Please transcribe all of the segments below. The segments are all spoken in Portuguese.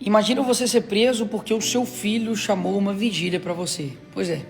Imagina você ser preso porque o seu filho chamou uma vigília para você. Pois é,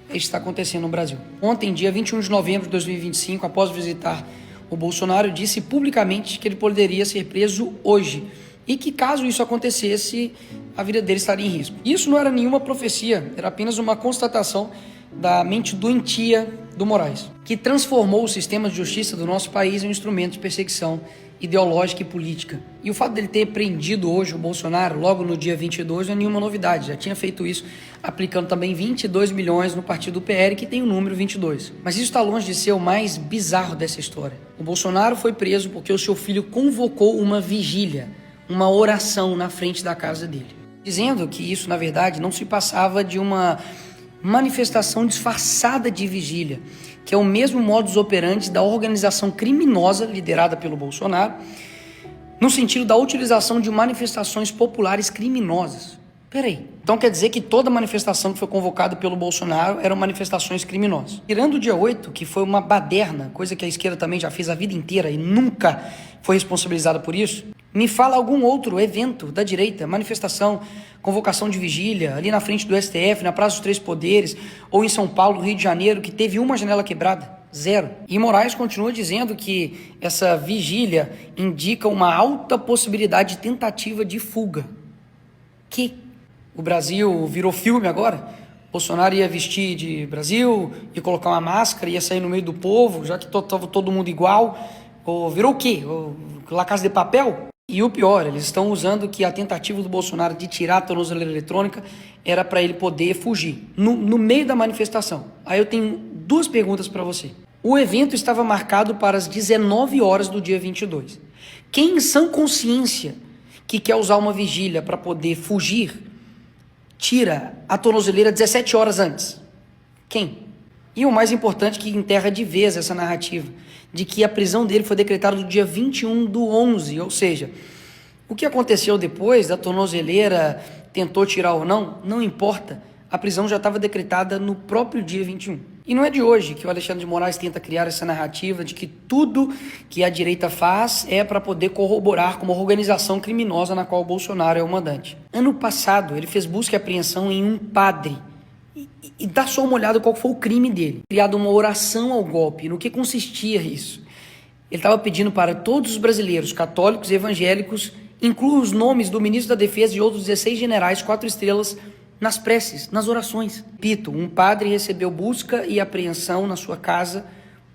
isso está acontecendo no Brasil. Ontem, dia 21 de novembro de 2025, após visitar o Bolsonaro, disse publicamente que ele poderia ser preso hoje e que, caso isso acontecesse, a vida dele estaria em risco. Isso não era nenhuma profecia, era apenas uma constatação da mente doentia do Moraes, que transformou o sistema de justiça do nosso país em um instrumento de perseguição ideológica e política. E o fato dele ter prendido hoje o Bolsonaro, logo no dia 22, não é nenhuma novidade. Já tinha feito isso, aplicando também 22 milhões no partido PL, que tem o número 22. Mas isso está longe de ser o mais bizarro dessa história. O Bolsonaro foi preso porque o seu filho convocou uma vigília, uma oração na frente da casa dele, dizendo que isso, na verdade, não se passava de uma manifestação disfarçada de vigília, que é o mesmo modus operandi da organização criminosa liderada pelo Bolsonaro, no sentido da utilização de manifestações populares criminosas. Peraí, então quer dizer que toda manifestação que foi convocada pelo Bolsonaro eram manifestações criminosas. Tirando o dia 8, que foi uma baderna, coisa que a esquerda também já fez a vida inteira e nunca foi responsabilizada por isso, me fala algum outro evento da direita, manifestação, convocação de vigília, ali na frente do STF, na Praça dos Três Poderes, ou em São Paulo, Rio de Janeiro, que teve uma janela quebrada. Zero. E Moraes continua dizendo que essa vigília indica uma alta possibilidade de tentativa de fuga. Que o Brasil virou filme agora? Bolsonaro ia vestir de Brasil, ia colocar uma máscara, ia sair no meio do povo, já que estava todo mundo igual. Ou virou o quê? La Casa de Papel? E o pior, eles estão usando que a tentativa do Bolsonaro de tirar a tornozeleira eletrônica era para ele poder fugir, no meio da manifestação. Aí eu tenho duas perguntas para você. O evento estava marcado para as 19 horas do dia 22. Quem em sã consciência que quer usar uma vigília para poder fugir, tira a tornozeleira 17 horas antes? Quem? E o mais importante, que enterra de vez essa narrativa de que a prisão dele foi decretada no dia 21/11, ou seja, o que aconteceu depois da tornozeleira, tentou tirar ou não, não importa, a prisão já estava decretada no próprio dia 21. E não é de hoje que o Alexandre de Moraes tenta criar essa narrativa de que tudo que a direita faz é para poder corroborar com uma organização criminosa na qual o Bolsonaro é o mandante. Ano passado, ele fez busca e apreensão em um padre. E dá só uma olhada qual foi o crime dele. Criado uma oração ao golpe. No que consistia isso? Ele estava pedindo para todos os brasileiros, católicos e evangélicos, incluam os nomes do ministro da Defesa e outros 16 generais 4 estrelas nas preces, nas orações. Repito, um padre recebeu busca e apreensão na sua casa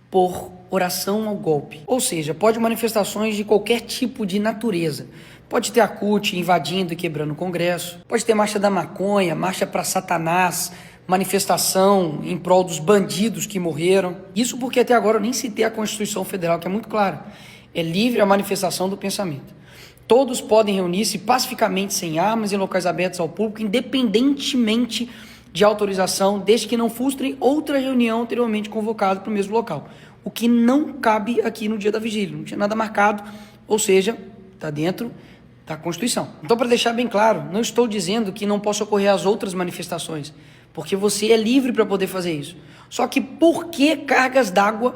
por oração ao golpe. Ou seja, pode manifestações de qualquer tipo de natureza. Pode ter a CUT invadindo e quebrando o Congresso. Pode ter marcha da maconha, marcha para Satanás, manifestação em prol dos bandidos que morreram. Isso porque até agora eu nem citei a Constituição Federal, que é muito clara. É livre a manifestação do pensamento. Todos podem reunir-se pacificamente, sem armas, em locais abertos ao público, independentemente de autorização, desde que não frustrem outra reunião anteriormente convocada para o mesmo local. O que não cabe aqui no dia da vigília. Não tinha nada marcado, ou seja, está dentro da Constituição. Então, para deixar bem claro, não estou dizendo que não possa ocorrer as outras manifestações, porque você é livre para poder fazer isso. Só que por que cargas d'água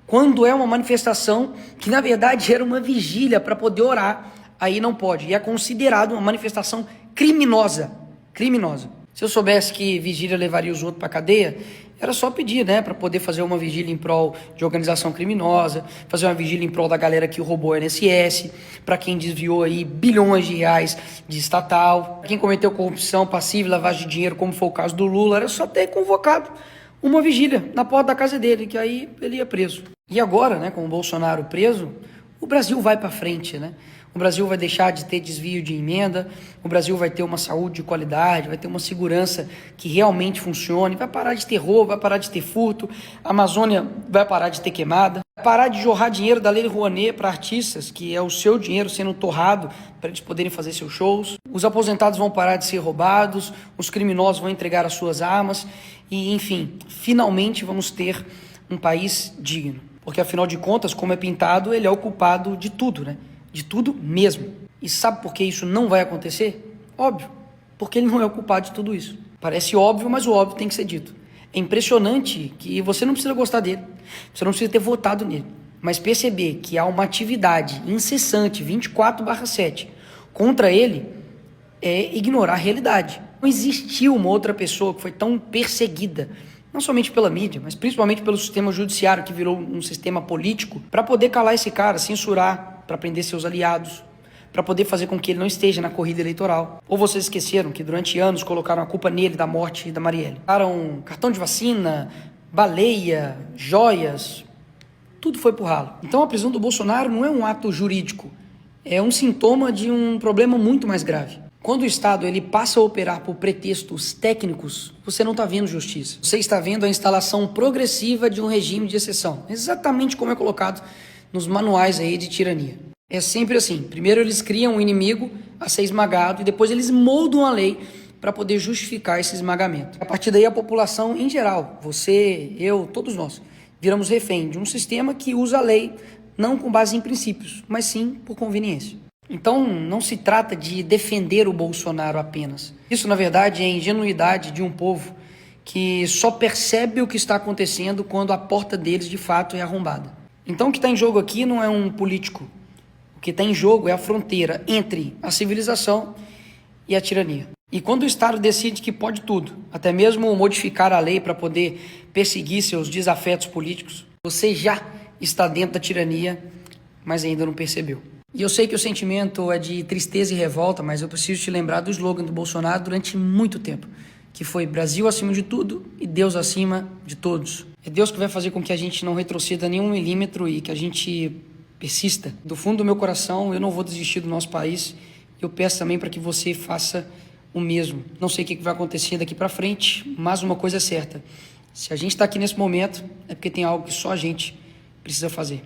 quando é uma manifestação que, na verdade, era uma vigília para poder orar? Aí não pode. E é considerado uma manifestação criminosa. Criminosa. Se eu soubesse que vigília levaria os outros para cadeia, era só pedir, né, para poder fazer uma vigília em prol de organização criminosa, fazer uma vigília em prol da galera que roubou o INSS, para quem desviou aí bilhões de reais de estatal, quem cometeu corrupção passiva e lavagem de dinheiro, como foi o caso do Lula, era só ter convocado uma vigília na porta da casa dele, que aí ele ia preso. E agora, né, com o Bolsonaro preso, o Brasil vai para frente, né? O Brasil vai deixar de ter desvio de emenda, o Brasil vai ter uma saúde de qualidade, vai ter uma segurança que realmente funcione, vai parar de ter roubo, vai parar de ter furto, a Amazônia vai parar de ter queimada, vai parar de jorrar dinheiro da Lei Rouanet para artistas, que é o seu dinheiro sendo torrado para eles poderem fazer seus shows, os aposentados vão parar de ser roubados, os criminosos vão entregar as suas armas e, enfim, finalmente vamos ter um país digno. Porque, afinal de contas, como é pintado, ele é o culpado de tudo, né? De tudo mesmo. E sabe por que isso não vai acontecer? Óbvio, porque ele não é o culpado de tudo isso. Parece óbvio, mas o óbvio tem que ser dito. É impressionante que você não precisa gostar dele, você não precisa ter votado nele, mas perceber que há uma atividade incessante, 24/7, contra ele, é ignorar a realidade. Não existiu uma outra pessoa que foi tão perseguida, não somente pela mídia, mas principalmente pelo sistema judiciário, que virou um sistema político, para poder calar esse cara, censurar, para prender seus aliados, para poder fazer com que ele não esteja na corrida eleitoral. Ou vocês esqueceram que durante anos colocaram a culpa nele da morte da Marielle? Colocaram cartão de vacina, baleia, joias, tudo foi pro ralo. Então a prisão do Bolsonaro não é um ato jurídico, é um sintoma de um problema muito mais grave. Quando o Estado ele passa a operar por pretextos técnicos, você não está vendo justiça. Você está vendo a instalação progressiva de um regime de exceção, exatamente como é colocado nos manuais aí de tirania. É sempre assim, primeiro eles criam um inimigo a ser esmagado e depois eles moldam a lei para poder justificar esse esmagamento. A partir daí a população em geral, você, eu, todos nós, viramos refém de um sistema que usa a lei não com base em princípios, mas sim por conveniência. Então não se trata de defender o Bolsonaro apenas. Isso na verdade é a ingenuidade de um povo que só percebe o que está acontecendo quando a porta deles de fato é arrombada. Então o que está em jogo aqui não é um político. O que está em jogo é a fronteira entre a civilização e a tirania. E quando o Estado decide que pode tudo, até mesmo modificar a lei para poder perseguir seus desafetos políticos, você já está dentro da tirania, mas ainda não percebeu. E eu sei que o sentimento é de tristeza e revolta, mas eu preciso te lembrar do slogan do Bolsonaro durante muito tempo, que foi Brasil acima de tudo e Deus acima de todos. É Deus que vai fazer com que a gente não retroceda nenhum milímetro e que a gente persista. Do fundo do meu coração, eu não vou desistir do nosso país. Eu peço também para que você faça o mesmo. Não sei o que vai acontecer daqui para frente, mas uma coisa é certa. Se a gente está aqui nesse momento, é porque tem algo que só a gente precisa fazer.